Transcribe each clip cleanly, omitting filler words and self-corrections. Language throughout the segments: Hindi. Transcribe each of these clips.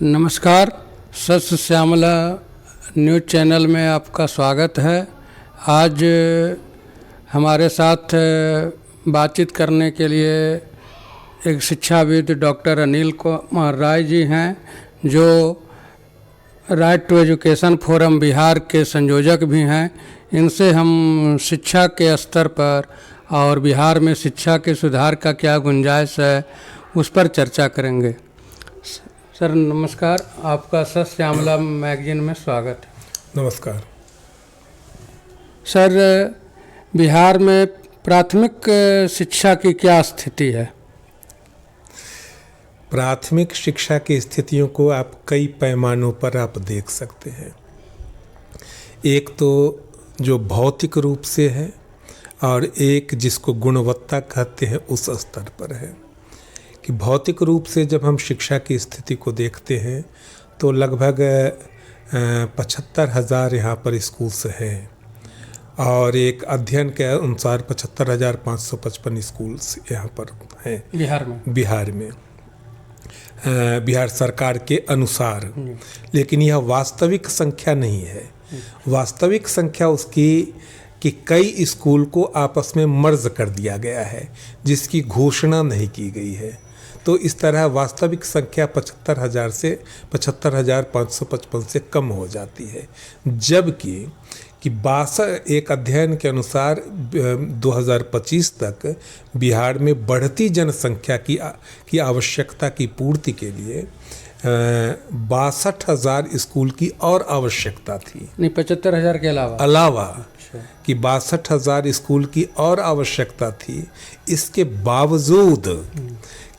नमस्कार। सस्य श्यामला न्यूज़ चैनल में आपका स्वागत है। आज हमारे साथ बातचीत करने के लिए एक शिक्षाविद डॉक्टर अनिल कुमार राय जी हैं, जो right to education forum Bihar के संयोजक भी हैं। इनसे हम शिक्षा के स्तर पर और बिहार में शिक्षा के सुधार का क्या गुंजाइश है, उस पर चर्चा करेंगे। सर नमस्कार, आपका सस्य श्यामला मैगजीन में स्वागत है। नमस्कार सर, बिहार में प्राथमिक शिक्षा की क्या स्थिति है? प्राथमिक शिक्षा की स्थितियों को आप कई पैमानों पर आप देख सकते हैं। एक तो जो भौतिक रूप से है और एक जिसको गुणवत्ता कहते हैं उस स्तर पर है। कि भौतिक रूप से जब हम शिक्षा की स्थिति को देखते हैं तो लगभग 75,000 यहाँ पर स्कूल्स हैं और एक अध्ययन के अनुसार 75,555 स्कूल्स यहाँ पर हैं बिहार में बिहार सरकार के अनुसार। लेकिन यह वास्तविक संख्या नहीं है। वास्तविक संख्या उसकी कि कई स्कूल को आपस में मर्ज कर दिया गया है, जिसकी घोषणा नहीं की गई है। तो इस तरह वास्तविक संख्या 75,000 से 75,555 से कम हो जाती है। जबकि एक अध्ययन के अनुसार 2025 तक बिहार में बढ़ती जनसंख्या की आवश्यकता की पूर्ति के लिए 62,000 स्कूल की और आवश्यकता थी। नहीं, 75,000 के अलावा कि 62,000 स्कूल की और आवश्यकता थी। इसके बावजूद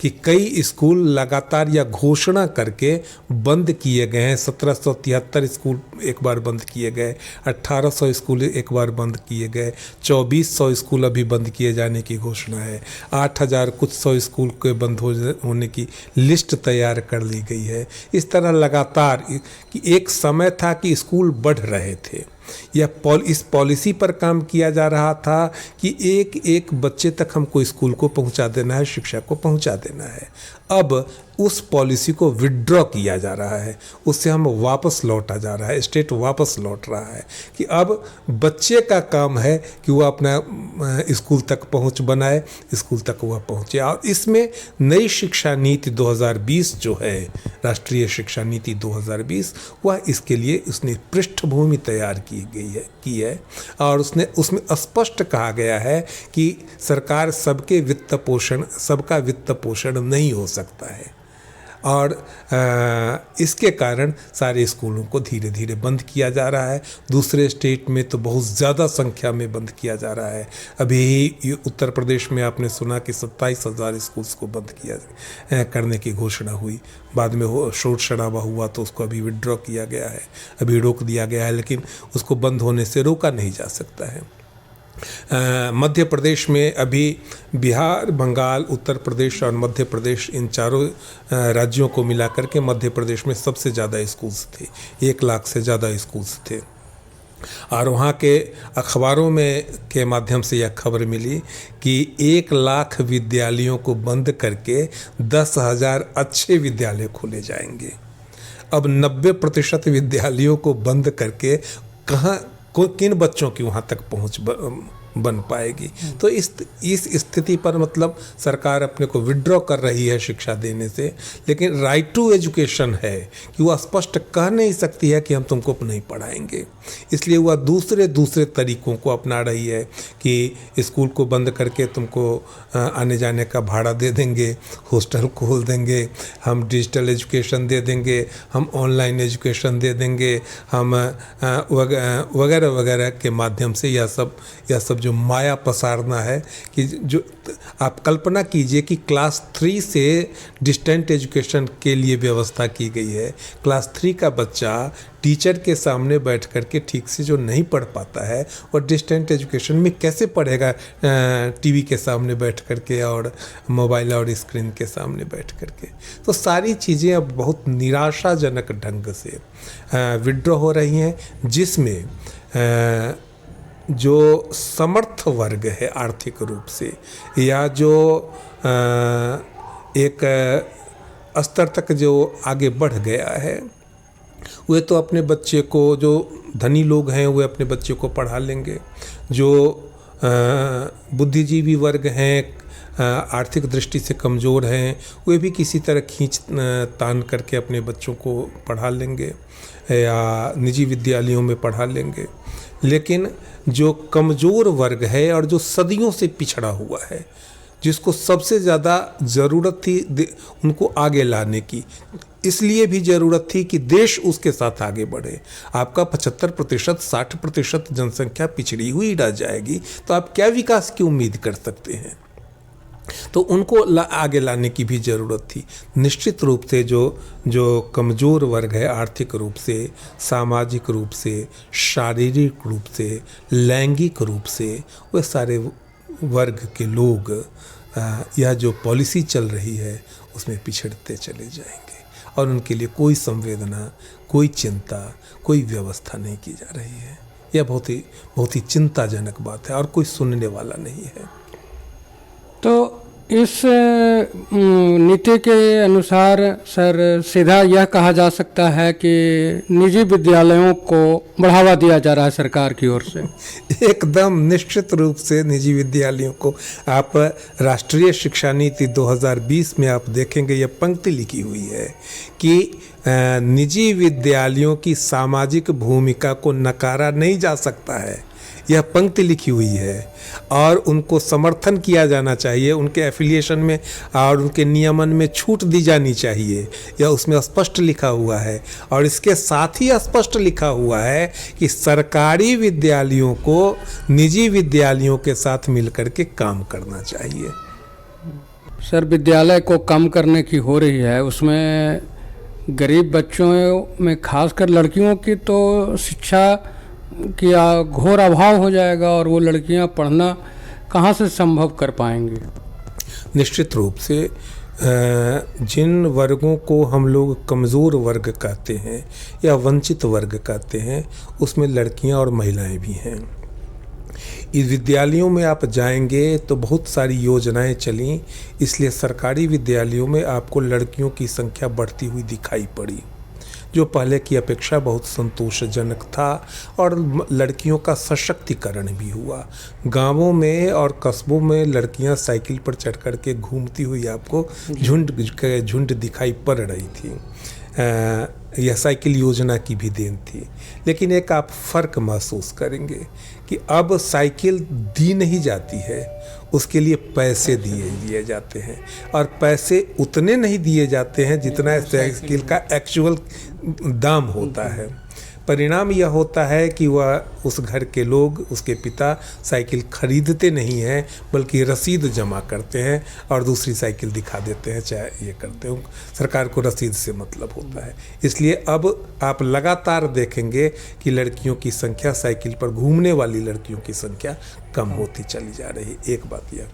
कि कई स्कूल लगातार या घोषणा करके बंद किए गए हैं। 1773 स्कूल एक बार बंद किए गए, 1800 स्कूल एक बार बंद किए गए, 2400 स्कूल अभी बंद किए जाने की घोषणा है, 8,000 कुछ सौ स्कूल के बंद होने की लिस्ट तैयार कर ली गई है। इस तरह लगातार कि एक समय था कि स्कूल बढ़ रहे थे या इस पॉलिसी पर काम किया जा रहा था कि एक एक बच्चे तक हमको स्कूल को पहुंचा देना है, शिक्षा को पहुंचा देना है। अब उस पॉलिसी को विड्रॉ किया जा रहा है, उससे हम वापस लौटा जा रहा है, स्टेट वापस लौट रहा है कि अब बच्चे का काम है कि वो अपना स्कूल तक पहुंच बनाए, स्कूल तक वह पहुंचे। और इसमें नई शिक्षा नीति 2020 जो है, राष्ट्रीय शिक्षा नीति 2020, वह इसके लिए उसने पृष्ठभूमि तैयार की है और उसमें स्पष्ट कहा गया है कि सरकार सबका वित्त पोषण नहीं हो सकता है। और इसके कारण सारे स्कूलों को धीरे धीरे बंद किया जा रहा है। दूसरे स्टेट में तो बहुत ज़्यादा संख्या में बंद किया जा रहा है। अभी उत्तर प्रदेश में आपने सुना कि 27,000 स्कूल्स को बंद करने की घोषणा हुई। बाद में वो शोर शराबा हुआ तो उसको अभी विड्रॉ किया गया है, अभी रोक दिया गया है, लेकिन उसको बंद होने से रोका नहीं जा सकता है। मध्य प्रदेश में अभी बिहार, बंगाल, उत्तर प्रदेश और मध्य प्रदेश, इन चारों राज्यों को मिलाकर के मध्य प्रदेश में सबसे ज़्यादा स्कूल्स थे। 1 लाख से ज़्यादा स्कूल्स थे। और वहाँ के अखबारों में के माध्यम से यह खबर मिली कि 1 लाख विद्यालयों को बंद करके 10,000 अच्छे विद्यालय खोले जाएंगे। अब 90% विद्यालयों को बंद करके किन बच्चों की वहाँ तक पहुँच बन पाएगी? तो इस स्थिति पर मतलब सरकार अपने को विड्रॉ कर रही है शिक्षा देने से। लेकिन राइट टू एजुकेशन है कि वह स्पष्ट कह नहीं सकती है कि हम तुमको नहीं पढ़ाएंगे। इसलिए वह दूसरे तरीकों को अपना रही है कि स्कूल को बंद करके तुमको आने जाने का भाड़ा दे देंगे, हॉस्टल खोल देंगे, हम डिजिटल एजुकेशन दे देंगे, हम ऑनलाइन एजुकेशन दे देंगे, हम वगैरह वगैरह के माध्यम से यह सब जो माया पसारना है कि जो आप कल्पना कीजिए कि क्लास 3 से डिस्टेंट एजुकेशन के लिए व्यवस्था की गई है। क्लास 3 का बच्चा टीचर के सामने बैठ कर के ठीक से जो नहीं पढ़ पाता है, और डिस्टेंट एजुकेशन में कैसे पढ़ेगा? टीवी के सामने बैठ कर के और मोबाइल और स्क्रीन के सामने बैठ कर के। तो सारी चीज़ें अब बहुत निराशाजनक ढंग से विड्रॉ हो रही हैं, जिसमें जो समर्थ वर्ग है आर्थिक रूप से, या जो एक स्तर तक जो आगे बढ़ गया है, वे तो अपने बच्चे को, जो धनी लोग हैं वे अपने बच्चे को पढ़ा लेंगे, जो बुद्धिजीवी वर्ग हैं, आर्थिक दृष्टि से कमज़ोर हैं, वे भी किसी तरह खींच तान करके अपने बच्चों को पढ़ा लेंगे या निजी विद्यालयों में पढ़ा लेंगे। लेकिन जो कमज़ोर वर्ग है और जो सदियों से पिछड़ा हुआ है, जिसको सबसे ज़्यादा ज़रूरत थी उनको आगे लाने की, इसलिए भी ज़रूरत थी कि देश उसके साथ आगे बढ़े। आपका 75% 60% जनसंख्या पिछड़ी हुई रह जाएगी तो आप क्या विकास की उम्मीद कर सकते हैं? तो उनको आगे लाने की भी ज़रूरत थी। निश्चित रूप से जो कमज़ोर वर्ग है, आर्थिक रूप से, सामाजिक रूप से, शारीरिक रूप से, लैंगिक रूप से, वे सारे वर्ग के लोग यह जो पॉलिसी चल रही है उसमें पिछड़ते चले जाएंगे और उनके लिए कोई संवेदना, कोई चिंता, कोई व्यवस्था नहीं की जा रही है। यह बहुत ही चिंताजनक बात है और कोई सुनने वाला नहीं है। तो इस नीति के अनुसार सर सीधा यह कहा जा सकता है कि निजी विद्यालयों को बढ़ावा दिया जा रहा है सरकार की ओर से। एकदम निश्चित रूप से निजी विद्यालयों को, आप राष्ट्रीय शिक्षा नीति 2020 में आप देखेंगे यह पंक्ति लिखी हुई है कि निजी विद्यालयों की सामाजिक भूमिका को नकारा नहीं जा सकता है। यह पंक्ति लिखी हुई है और उनको समर्थन किया जाना चाहिए, उनके एफिलिएशन में और उनके नियमन में छूट दी जानी चाहिए, यह उसमें स्पष्ट लिखा हुआ है। और इसके साथ ही स्पष्ट लिखा हुआ है कि सरकारी विद्यालयों को निजी विद्यालयों के साथ मिलकर के काम करना चाहिए। सर विद्यालय को कम करने की हो रही है, उसमें गरीब बच्चों में खासकर लड़कियों की तो शिक्षा कि घोर अभाव हो जाएगा और वो लड़कियां पढ़ना कहाँ से संभव कर पाएंगी? निश्चित रूप से जिन वर्गों को हम लोग कमज़ोर वर्ग कहते हैं या वंचित वर्ग कहते हैं, उसमें लड़कियां और महिलाएं भी हैं। इस विद्यालयों में आप जाएंगे तो बहुत सारी योजनाएं चलीं, इसलिए सरकारी विद्यालयों में आपको लड़कियों की संख्या बढ़ती हुई दिखाई पड़ी, जो पहले की अपेक्षा बहुत संतोषजनक था और लड़कियों का सशक्तिकरण भी हुआ। गांवों में और कस्बों में लड़कियां साइकिल पर चढ़ कर के घूमती हुई आपको झुंड दिखाई पड़ रही थी। यह साइकिल योजना की भी देन थी। लेकिन एक आप फ़र्क महसूस करेंगे कि अब साइकिल दी नहीं जाती है, उसके लिए पैसे दिए जाते हैं और पैसे उतने नहीं दिए जाते हैं जितना साइकिल का एक्चुअल दाम होता है। परिणाम यह होता है कि वह उस घर के लोग, उसके पिता साइकिल खरीदते नहीं हैं बल्कि रसीद जमा करते हैं और दूसरी साइकिल दिखा देते हैं, चाहे ये करते हो। सरकार को रसीद से मतलब होता है। इसलिए अब आप लगातार देखेंगे कि लड़कियों की संख्या, साइकिल पर घूमने वाली लड़कियों की संख्या कम होती चली जा रही। एक बात यह।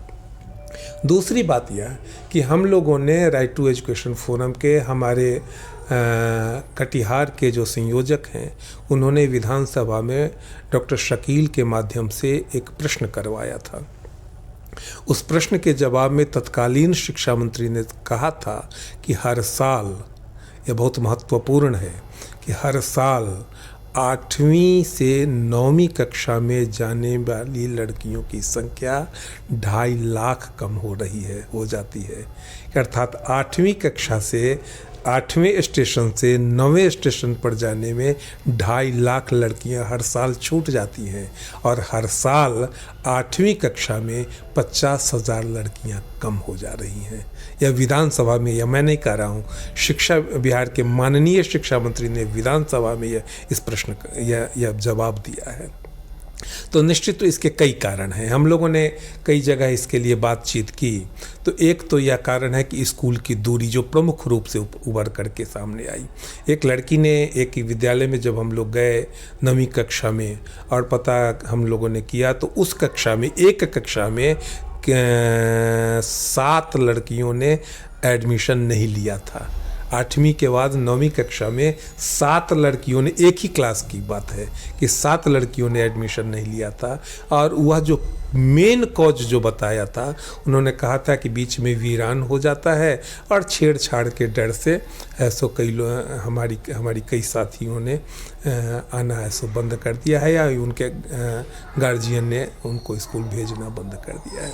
दूसरी बात यह कि हम लोगों ने राइट टू एजुकेशन फोरम के हमारे कटिहार के जो संयोजक हैं, उन्होंने विधानसभा में डॉक्टर शकील के माध्यम से एक प्रश्न करवाया था। उस प्रश्न के जवाब में तत्कालीन शिक्षा मंत्री ने कहा था कि हर साल, यह बहुत महत्वपूर्ण है, कि हर साल 8वीं से 9वीं कक्षा में जाने वाली लड़कियों की संख्या 2.5 लाख कम हो जाती है। अर्थात 8वीं कक्षा से 8वें स्टेशन से 9वें स्टेशन पर जाने में 2.5 लाख लड़कियां हर साल छूट जाती हैं और हर साल 8वीं कक्षा में 50,000 लड़कियां कम हो जा रही हैं। यह विधानसभा में, यह मैं नहीं कह रहा हूँ, शिक्षा बिहार के माननीय शिक्षा मंत्री ने विधानसभा में इस प्रश्न यह जवाब दिया है। तो निश्चित तो इसके कई कारण हैं, हम लोगों ने कई जगह इसके लिए बातचीत की। तो एक तो यह कारण है कि स्कूल की दूरी जो प्रमुख रूप से उभर करके सामने आई। एक लड़की ने एक विद्यालय में जब हम लोग गए 9वीं कक्षा में और पता हम लोगों ने किया तो उस कक्षा में, एक कक्षा में 7 लड़कियों ने एडमिशन नहीं लिया था 8वीं के बाद 9वीं कक्षा में 7 लड़कियों ने, एक ही क्लास की बात है कि 7 लड़कियों ने एडमिशन नहीं लिया था। और वह जो मेन कॉज जो बताया था, उन्होंने कहा था कि बीच में वीरान हो जाता है और छेड़छाड़ के डर से ऐसो कई हमारी कई साथियों ने आना ऐसो बंद कर दिया है, या उनके गार्जियन ने उनको स्कूल भेजना बंद कर दिया है।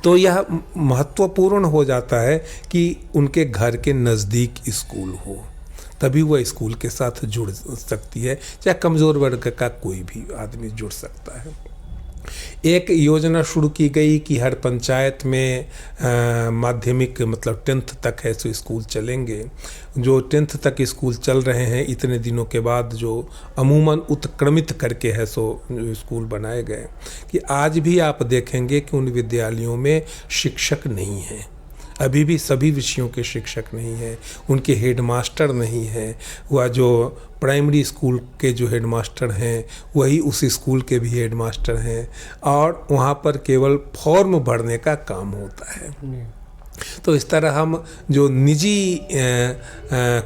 तो यह महत्वपूर्ण हो जाता है कि उनके घर के नज़दीक स्कूल हो, तभी वह स्कूल के साथ जुड़ सकती है, चाहे कमज़ोर वर्ग का कोई भी आदमी जुड़ सकता है। एक योजना शुरू की गई कि हर पंचायत में माध्यमिक मतलब 10th तक है सो स्कूल चलेंगे। जो 10th तक स्कूल चल रहे हैं इतने दिनों के बाद, जो अमूमन उत्क्रमित करके है सो स्कूल बनाए गए, कि आज भी आप देखेंगे कि उन विद्यालयों में शिक्षक नहीं हैं। अभी भी सभी विषयों के शिक्षक नहीं हैं, उनके हेडमास्टर नहीं हैं। वह जो प्राइमरी स्कूल के जो हेडमास्टर हैं वही उस स्कूल के भी हेडमास्टर हैं, और वहाँ पर केवल फॉर्म भरने का काम होता है। तो इस तरह हम जो निजी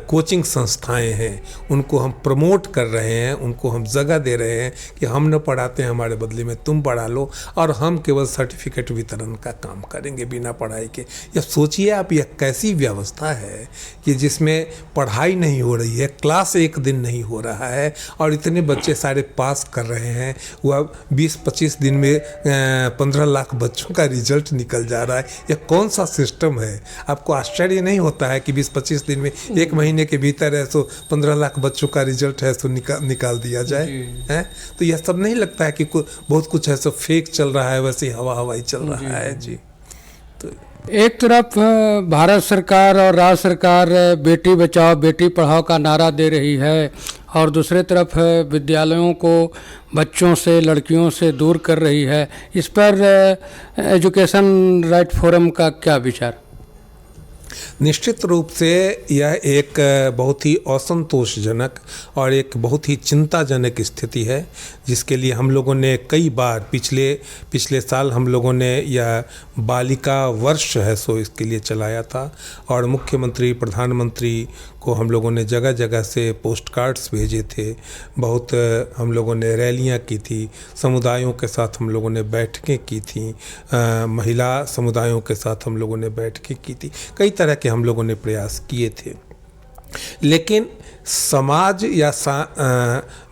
कोचिंग संस्थाएं हैं उनको हम प्रमोट कर रहे हैं, उनको हम जगह दे रहे हैं कि हम न पढ़ाते हैं, हमारे बदले में तुम पढ़ा लो, और हम केवल सर्टिफिकेट वितरण का काम करेंगे बिना पढ़ाई के। या सोचिए आप, यह कैसी व्यवस्था है कि जिसमें पढ़ाई नहीं हो रही है, क्लास एक दिन नहीं हो रहा है, और इतने बच्चे सारे पास कर रहे हैं। वह 20-25 दिन में 15 लाख बच्चों का रिजल्ट निकल जा रहा है। यह कौन सा सिस्टम है? आपको आश्चर्य नहीं होता है कि 20-25 दिन में, एक महीने के भीतर है सो 15 लाख बच्चों का रिजल्ट है सो निकाल दिया जाए हैं? तो यह सब नहीं लगता है कि बहुत कुछ है सो फेक चल रहा है, वैसे हवाई चल रहा है जी। तो एक तरफ भारत सरकार और राज्य सरकार बेटी बचाओ बेटी पढ़ाओ का नारा दे रही है, और दूसरे तरफ विद्यालयों को बच्चों से, लड़कियों से दूर कर रही है। इस पर एजुकेशन राइट फोरम का क्या विचार? निश्चित रूप से यह एक बहुत ही असंतोषजनक और एक बहुत ही चिंताजनक स्थिति है, जिसके लिए हम लोगों ने कई बार पिछले साल हम लोगों ने यह बालिका वर्ष है सो इसके लिए चलाया था, और मुख्यमंत्री, प्रधानमंत्री को हम लोगों ने जगह जगह से पोस्ट कार्ड्स भेजे थे। बहुत हम लोगों ने रैलियां की थी, समुदायों के साथ हम लोगों ने बैठकें की थी, महिला समुदायों के साथ हम लोगों ने बैठकें की थी, कई तरह के हम लोगों ने प्रयास किए थे। लेकिन समाज या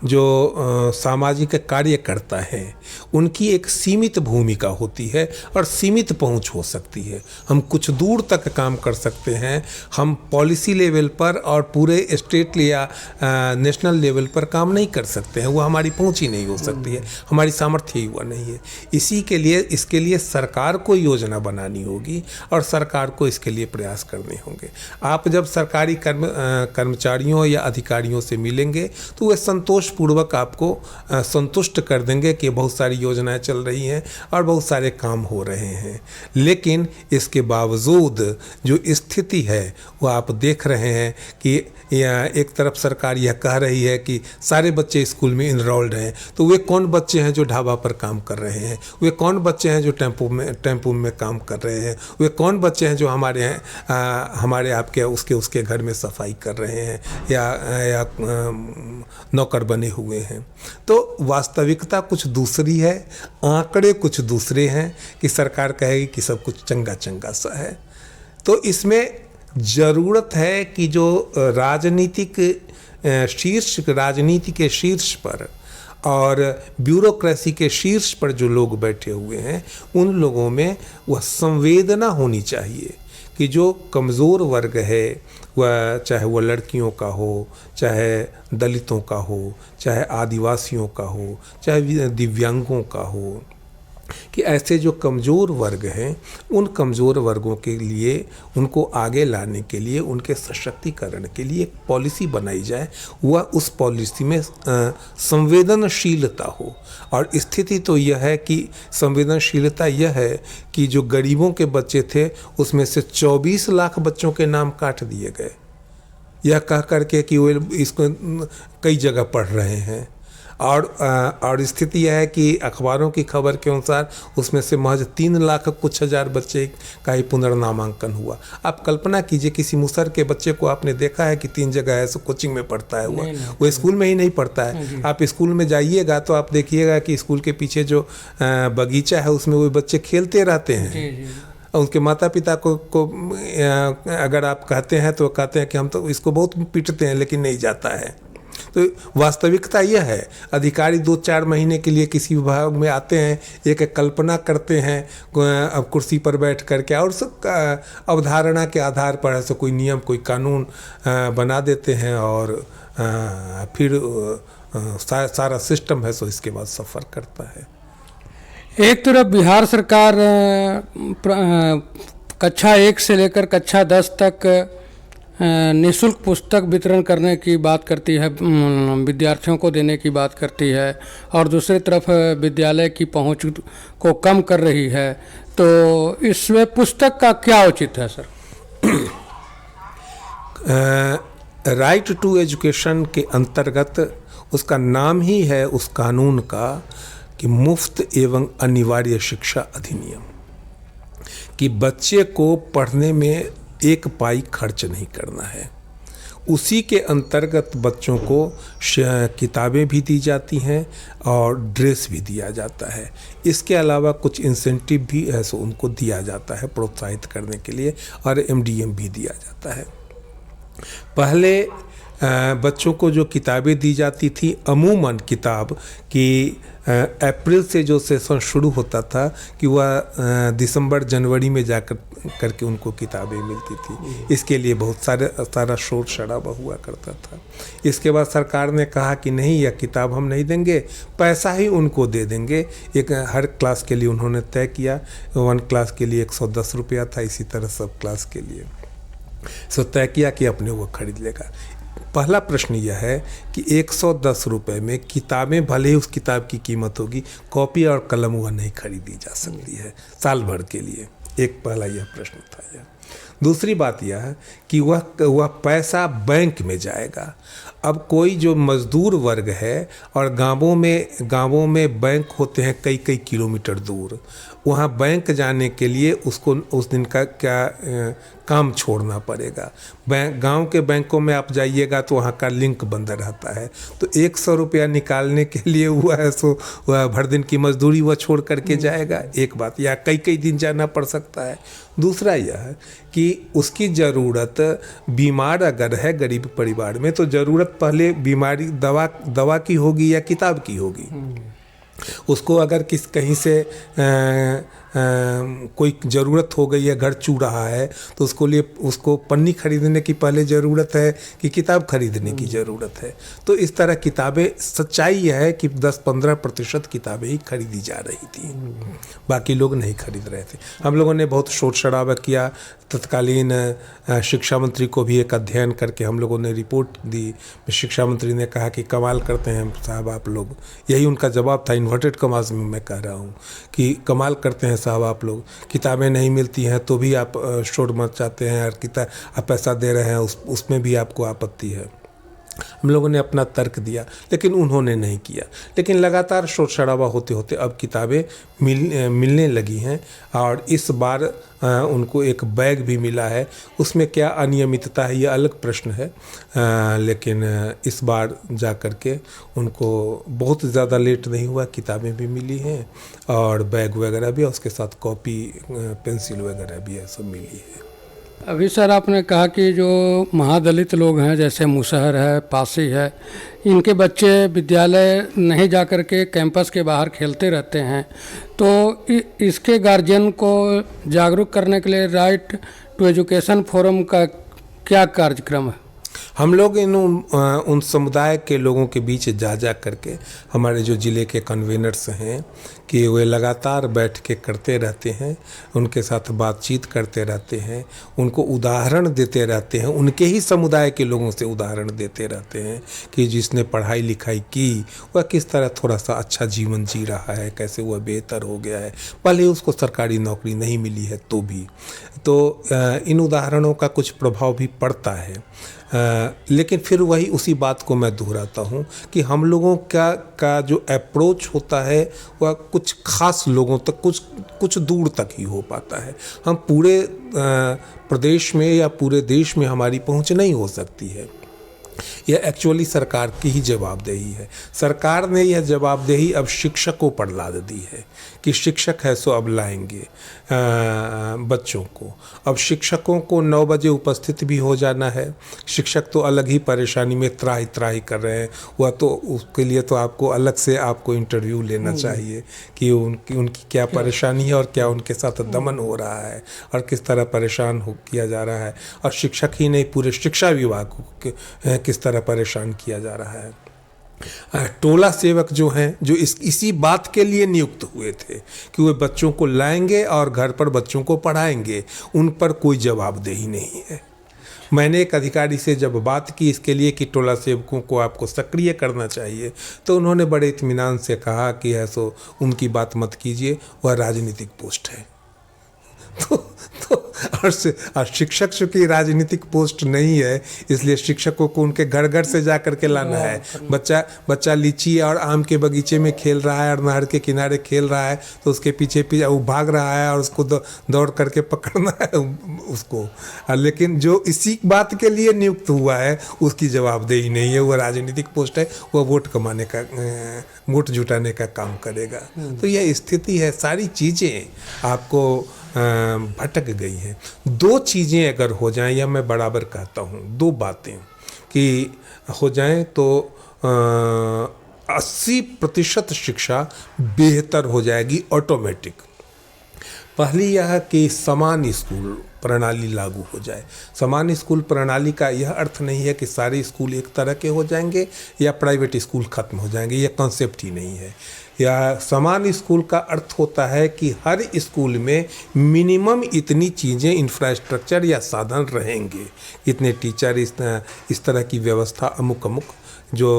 जो सामाजिक कार्यकर्ता हैं उनकी एक सीमित भूमिका होती है और सीमित पहुंच हो सकती है। हम कुछ दूर तक काम कर सकते हैं, हम पॉलिसी लेवल पर और पूरे स्टेट या नेशनल लेवल पर काम नहीं कर सकते हैं, वो हमारी पहुंच ही नहीं हो सकती है, हमारी सामर्थ्य ही वो नहीं है। इसके लिए सरकार को योजना बनानी होगी और सरकार को इसके लिए प्रयास करने होंगे। आप जब सरकारी कर्मचारियों या अधिकारियों से मिलेंगे तो वे संतोषपूर्वक आपको संतुष्ट कर देंगे कि बहुत सारी योजनाएं चल रही हैं और बहुत सारे काम हो रहे हैं। लेकिन इसके बावजूद जो स्थिति है वो आप देख रहे हैं कि एक तरफ सरकार यह कह रही है कि सारे बच्चे स्कूल में इनरोल्ड हैं, तो वे कौन बच्चे हैं जो ढाबा पर काम कर रहे हैं, वे कौन बच्चे हैं जो टेम्पो में काम कर रहे हैं, वे कौन बच्चे हैं जो हमारे आपके उसके घर में सफाई कर रहे हैं या नौकर बने हुए हैं। तो वास्तविकता कुछ दूसरी है, आंकड़े कुछ दूसरे हैं कि सरकार कहेगी कि सब कुछ चंगा चंगा सा है। तो इसमें ज़रूरत है कि जो राजनीति के शीर्ष पर और ब्यूरोक्रेसी के शीर्ष पर जो लोग बैठे हुए हैं उन लोगों में वह संवेदना होनी चाहिए कि जो कमज़ोर वर्ग है, वह चाहे वह लड़कियों का हो, चाहे दलितों का हो, चाहे आदिवासियों का हो, चाहे दिव्यांगों का हो, कि ऐसे जो कमज़ोर वर्ग हैं उन कमज़ोर वर्गों के लिए, उनको आगे लाने के लिए, उनके सशक्तिकरण के लिए एक पॉलिसी बनाई जाए। वह उस पॉलिसी में संवेदनशीलता हो। और स्थिति तो यह है कि संवेदनशीलता यह है कि जो गरीबों के बच्चे थे उसमें से 24 लाख बच्चों के नाम काट दिए गए, यह कह करके कि वो इसको कई जगह पढ़ रहे हैं। और स्थिति यह है कि अखबारों की खबर के अनुसार उसमें से महज 3 लाख कुछ हजार बच्चे का ही पुनर्नामांकन हुआ। आप कल्पना कीजिए, किसी मुसहर के बच्चे को आपने देखा है कि 3 जगह है सो कोचिंग में पढ़ता है वो स्कूल में ही नहीं पढ़ता है। आप स्कूल में जाइएगा तो आप देखिएगा कि स्कूल के पीछे जो बगीचा है उसमें वो बच्चे खेलते रहते हैं। उनके माता पिता को अगर आप कहते हैं तो कहते हैं कि हम तो इसको बहुत पीटते हैं, लेकिन नहीं जाता है। तो वास्तविकता यह है, अधिकारी 2-4 महीने के लिए किसी विभाग में आते हैं, एक कल्पना करते हैं अब कुर्सी पर बैठ करके, और सब अवधारणा के आधार पर ऐसा कोई नियम कोई कानून बना देते हैं, और फिर सारा सिस्टम है सो इसके बाद सफ़र करता है। एक तरफ बिहार सरकार कक्षा 1 से लेकर कक्षा 10 तक निःशुल्क पुस्तक वितरण करने की बात करती है, विद्यार्थियों को देने की बात करती है, और दूसरी तरफ विद्यालय की पहुंच को कम कर रही है। तो इसमें पुस्तक का क्या उचित है सर? राइट टू एजुकेशन के अंतर्गत उसका नाम ही है उस कानून का कि मुफ्त एवं अनिवार्य शिक्षा अधिनियम, कि बच्चे को पढ़ने में 1 पाई खर्च नहीं करना है। उसी के अंतर्गत बच्चों को किताबें भी दी जाती हैं और ड्रेस भी दिया जाता है। इसके अलावा कुछ इंसेंटिव भी है सो उनको दिया जाता है प्रोत्साहित करने के लिए, और MDM भी दिया जाता है। पहले बच्चों को जो किताबें दी जाती थी, अमूमन किताब की अप्रैल से जो सेशन शुरू होता था कि वह दिसंबर जनवरी में जाकर करके उनको किताबें मिलती थी। इसके लिए बहुत सारा शोर शराबा हुआ करता था। इसके बाद सरकार ने कहा कि नहीं, यह किताब हम नहीं देंगे, पैसा ही उनको दे देंगे। एक हर क्लास के लिए उन्होंने तय किया, 1 क्लास के लिए 110 रुपया था, इसी तरह सब क्लास के लिए सो तय किया कि अपने वो खरीद लेगा। पहला प्रश्न यह है कि 110 रुपये में किताबें, भले ही उस किताब की कीमत होगी, कॉपी और कलम वह नहीं खरीदी जा सकती है साल भर के लिए। एक पहला यह प्रश्न था यह। दूसरी बात यह है कि वह पैसा बैंक में जाएगा। अब कोई जो मजदूर वर्ग है, और गांवों में बैंक होते हैं कई किलोमीटर दूर, वहाँ बैंक जाने के लिए उसको उस दिन का क्या काम छोड़ना पड़ेगा। गांव के बैंकों में आप जाइएगा तो वहाँ का लिंक बंद रहता है, तो 100 रुपया निकालने के लिए हुआ है सो वह भर दिन की मजदूरी वह छोड़ करके जाएगा। एक बात, या कई दिन जाना पड़ सकता है। दूसरा यह है कि उसकी ज़रूरत, बीमार अगर है गरीब परिवार में, तो ज़रूरत पहले बीमारी दवा की होगी या किताब की होगी। उसको अगर कहीं से कोई ज़रूरत हो गई है, घर चू रहा है, तो उसको पन्नी खरीदने की पहले ज़रूरत है कि किताब खरीदने की ज़रूरत है। तो इस तरह किताबें, सच्चाई यह है कि 10-15% किताबें ही खरीदी जा रही थी, बाकी लोग नहीं खरीद रहे थे। हम लोगों ने बहुत शोर शराबा किया। तत्कालीन शिक्षा मंत्री को भी एक अध्ययन करके हम लोगों ने रिपोर्ट दी। शिक्षा मंत्री ने कहा कि कमाल करते हैं साहब आप लोग, यही उनका जवाब था, इन्वर्टेड कॉमास में मैं कह रहा हूँ कि कमाल करते हैं साहब आप लोग, किताबें नहीं मिलती हैं तो भी आप शोर मचाते हैं, और आप पैसा दे रहे हैं उसमें भी आपको आपत्ति है। हम लोगों ने अपना तर्क दिया, लेकिन उन्होंने नहीं किया। लेकिन लगातार शोर शराबा होते होते अब किताबें मिलने लगी हैं, और इस बार उनको एक बैग भी मिला है। उसमें क्या अनियमितता है यह अलग प्रश्न है, लेकिन इस बार जा कर के उनको बहुत ज़्यादा लेट नहीं हुआ, किताबें भी मिली हैं और बैग वगैरह भी, उसके साथ कॉपी पेंसिल वगैरह भी है, सब मिली है। अभी सर आपने कहा कि जो महादलित लोग हैं, जैसे मुसहर है, पासी है, इनके बच्चे विद्यालय नहीं जा कर के कैंपस के बाहर खेलते रहते हैं, तो इसके गार्जियन को जागरूक करने के लिए राइट टू एजुकेशन फोरम का क्या कार्यक्रम है? हम लोग उन समुदाय के लोगों के बीच जा करके, हमारे जो ज़िले के कन्वीनर्स हैं कि वे लगातार बैठ के करते रहते हैं, उनके साथ बातचीत करते रहते हैं, उनको उदाहरण देते रहते हैं, उनके ही समुदाय के लोगों से उदाहरण देते रहते हैं कि जिसने पढ़ाई लिखाई की वह किस तरह थोड़ा सा अच्छा जीवन जी रहा है, कैसे वह बेहतर हो गया है, भले ही उसको सरकारी नौकरी नहीं मिली है तो भी। तो इन उदाहरणों का कुछ प्रभाव भी पड़ता है। लेकिन फिर वही उसी बात को मैं दोहराता हूँ कि हम लोगों का जो अप्रोच होता है वह कुछ खास लोगों तक कुछ दूर तक ही हो पाता है। हम पूरे प्रदेश में या पूरे देश में हमारी पहुँच नहीं हो सकती है। यह एक्चुअली सरकार की ही जवाबदेही है। सरकार ने यह जवाबदेही अब शिक्षकों पर लाद दी है कि शिक्षक है सो अब लाएंगे बच्चों को। अब शिक्षकों को 9 बजे उपस्थित भी हो जाना है। शिक्षक तो अलग ही परेशानी में त्राही कर रहे हैं। वह तो उसके लिए तो आपको अलग से आपको इंटरव्यू लेना चाहिए कि उनकी क्या परेशानी है और क्या उनके साथ दमन हो रहा है और किस तरह परेशान किया जा रहा है, और शिक्षक ही नहीं पूरे शिक्षा विभाग को किस तरह परेशान किया जा रहा है। टोला सेवक जो हैं, जो इसी बात के लिए नियुक्त हुए थे कि वे बच्चों को लाएंगे और घर पर बच्चों को पढ़ाएंगे, उन पर कोई जवाबदेही नहीं है। मैंने एक अधिकारी से जब बात की इसके लिए कि टोला सेवकों को आपको सक्रिय करना चाहिए, तो उन्होंने बड़े इत्मीनान से कहा कि ऐसो उनकी बात मत कीजिए, वह राजनीतिक पोस्ट है। और शिक्षक चूँकि राजनीतिक पोस्ट नहीं है, इसलिए शिक्षकों को उनके घर घर से जा कर के लाना है। बच्चा लीची और आम के बगीचे में खेल रहा है और नहर के किनारे खेल रहा है, तो उसके पीछे वो भाग रहा है और उसको दौड़ करके पकड़ना है उसको। लेकिन जो इसी बात के लिए नियुक्त हुआ है उसकी जवाबदेही नहीं है, वह राजनीतिक पोस्ट है, वह वोट जुटाने का काम करेगा। तो यह स्थिति है। सारी चीज़ें आपको भटक गई हैं। 2 चीज़ें अगर हो जाएं, या मैं बराबर कहता हूँ 2 बातें कि हो जाएं तो 80% शिक्षा बेहतर हो जाएगी ऑटोमेटिक। पहली यह कि समान स्कूल प्रणाली लागू हो जाए। समान स्कूल प्रणाली का यह अर्थ नहीं है कि सारे स्कूल एक तरह के हो जाएंगे या प्राइवेट स्कूल खत्म हो जाएंगे, यह कॉन्सेप्ट ही नहीं है। या समान स्कूल का अर्थ होता है कि हर स्कूल में मिनिमम इतनी चीज़ें, इंफ्रास्ट्रक्चर या साधन रहेंगे, इतने टीचर, इस तरह की व्यवस्था अमुक जो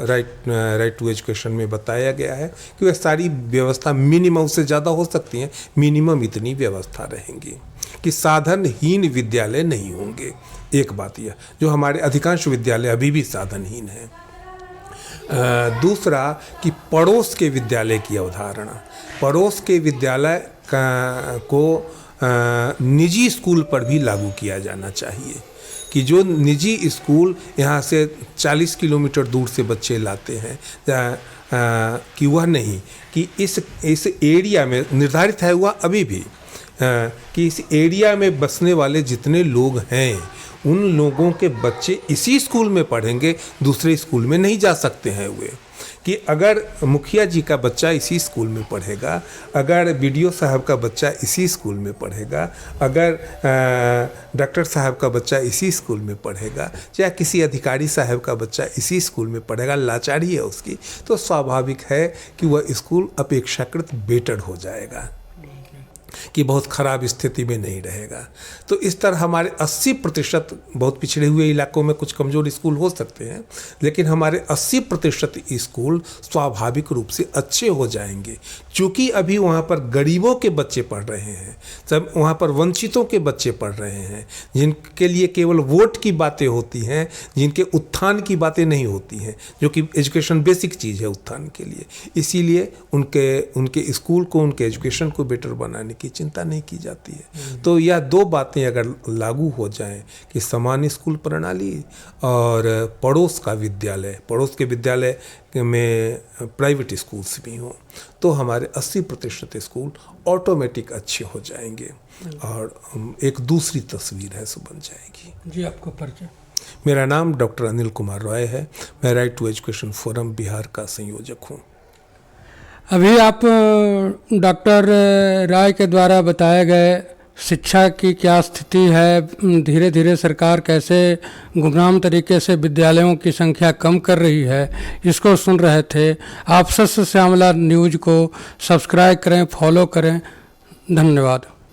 राइट टू एजुकेशन में बताया गया है कि वह सारी व्यवस्था मिनिमम से ज़्यादा हो सकती हैं, मिनिमम इतनी व्यवस्था रहेंगी कि साधनहीन विद्यालय नहीं होंगे। एक बात यह, जो हमारे अधिकांश विद्यालय अभी भी साधनहीन हैं। दूसरा कि पड़ोस के विद्यालय की अवधारणा, पड़ोस के विद्यालय को निजी स्कूल पर भी लागू किया जाना चाहिए कि जो निजी स्कूल यहाँ से 40 किलोमीटर दूर से बच्चे लाते हैं, कि वह नहीं कि इस एरिया में निर्धारित है हुआ अभी भी कि इस एरिया में बसने वाले जितने लोग हैं उन लोगों के बच्चे इसी स्कूल में पढ़ेंगे, दूसरे स्कूल में नहीं जा सकते हैं वे। कि अगर मुखिया जी का बच्चा इसी स्कूल में पढ़ेगा, अगर बीडीओ साहब का बच्चा इसी स्कूल में पढ़ेगा, अगर डॉक्टर साहब का बच्चा इसी स्कूल में पढ़ेगा, या किसी अधिकारी साहब का बच्चा इसी स्कूल में पढ़ेगा, लाचारी है उसकी, तो स्वाभाविक है कि वह स्कूल अपेक्षाकृत बेटर हो जाएगा, कि बहुत ख़राब स्थिति में नहीं रहेगा। तो इस तरह हमारे 80%, बहुत पिछड़े हुए इलाकों में कुछ कमज़ोर स्कूल हो सकते हैं, लेकिन हमारे 80% स्कूल स्वाभाविक रूप से अच्छे हो जाएंगे, क्योंकि अभी वहाँ पर गरीबों के बच्चे पढ़ रहे हैं, सब वहाँ पर वंचितों के बच्चे पढ़ रहे हैं, जिनके लिए केवल वोट की बातें होती हैं, जिनके उत्थान की बातें नहीं होती हैं, जो कि एजुकेशन बेसिक चीज़ है उत्थान के लिए। इसीलिए उनके स्कूल को, उनके एजुकेशन को बेटर बनाने की चिंता नहीं की जाती है। तो यह 2 बातें अगर लागू हो जाएं कि समान स्कूल प्रणाली और पड़ोस के विद्यालय में प्राइवेट स्कूल्स भी हों, तो हमारे 80% स्कूल ऑटोमेटिक अच्छे हो जाएंगे और एक दूसरी तस्वीर है सो बन जाएगी। जी, आपको परिचय? मेरा नाम डॉक्टर अनिल कुमार रॉय है। मैं right to education forum Bihar का संयोजक हूँ। अभी आप डॉक्टर राय के द्वारा बताए गए शिक्षा की क्या स्थिति है, धीरे धीरे सरकार कैसे गुमनाम तरीके से विद्यालयों की संख्या कम कर रही है, इसको सुन रहे थे। आप सस्य श्यामला न्यूज़ को सब्सक्राइब करें, फॉलो करें। धन्यवाद।